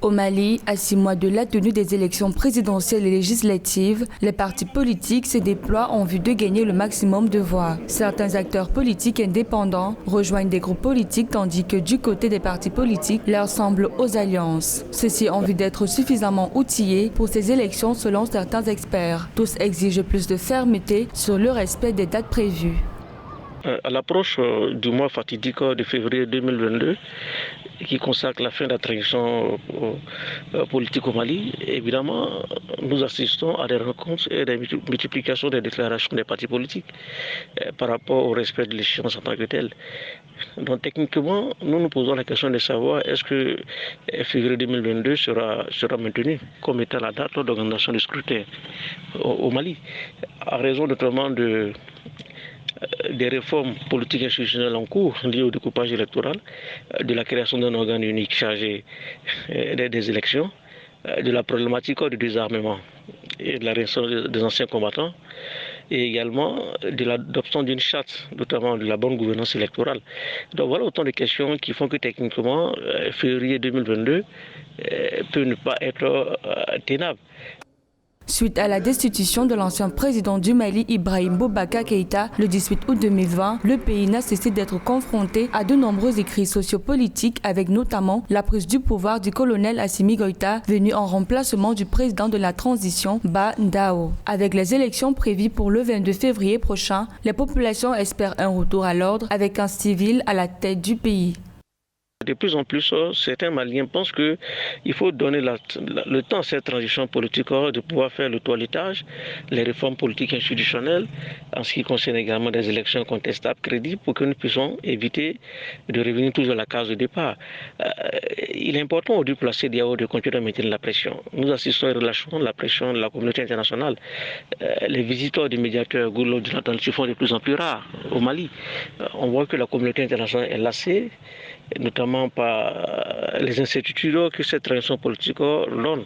Au Mali, à 6 mois de la tenue des élections présidentielles et législatives, les partis politiques se déploient en vue de gagner le maximum de voix. Certains acteurs politiques indépendants rejoignent des groupes politiques tandis que du côté des partis politiques, leur semblent aux alliances. Ceci en vue d'être suffisamment outillés pour ces élections selon certains experts. Tous exigent plus de fermeté sur le respect des dates prévues. À l'approche du mois fatidique de février 2022, qui consacre la fin de la transition politique au Mali, évidemment, nous assistons à des rencontres et des multiplications des déclarations des partis politiques par rapport au respect de l'échéance en tant que telle. Donc techniquement, nous nous posons la question de savoir est-ce que février 2022 sera maintenu comme étant la date d'organisation du scrutin au Mali, à raison notamment des réformes politiques institutionnelles en cours liées au découpage électoral, de la création d'un organe unique chargé des élections, de la problématique du désarmement et de la réinsertion des anciens combattants, et également de l'adoption d'une charte, notamment de la bonne gouvernance électorale. Donc voilà autant de questions qui font que techniquement, février 2022 peut ne pas être tenable. Suite à la destitution de l'ancien président du Mali, Ibrahim Boubacar Keïta, le 18 août 2020, le pays n'a cessé d'être confronté à de nombreuses crises sociopolitiques avec notamment la prise du pouvoir du colonel Assimi Goïta, venu en remplacement du président de la transition, Ba Ndao. Avec les élections prévues pour le 22 février prochain, les populations espèrent un retour à l'ordre avec un civil à la tête du pays. De plus en plus, certains Maliens pensent qu'il faut donner le temps à cette transition politique de pouvoir faire le toilettage, les réformes politiques institutionnelles, en ce qui concerne également des élections contestables, crédibles, pour que nous puissions éviter de revenir toujours à la case de départ. Il est important aujourd'hui pour la CEDEAO de continuer à maintenir la pression. Nous assistons et relâchons la pression de la communauté internationale. Les visiteurs du médiateur Goulou Jonathan se font de plus en plus rares au Mali. On voit que la communauté internationale est lassée, notamment par les incertitudes que cette transition politique donne.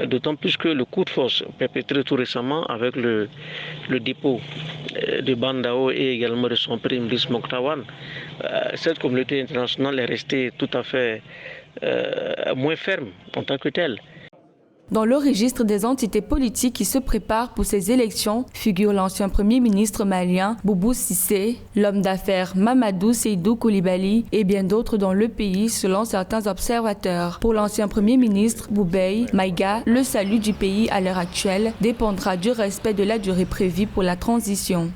D'autant plus que le coup de force perpétré tout récemment avec le dépôt de Bandao et également de son prime Brice Moktawan, cette communauté internationale est restée tout à fait moins ferme en tant que telle. Dans le registre des entités politiques qui se préparent pour ces élections figure l'ancien premier ministre malien Boubou Cissé, l'homme d'affaires Mamadou Seydou Koulibaly et bien d'autres dans le pays selon certains observateurs. Pour l'ancien premier ministre Boubei Maïga, le salut du pays à l'heure actuelle dépendra du respect de la durée prévue pour la transition.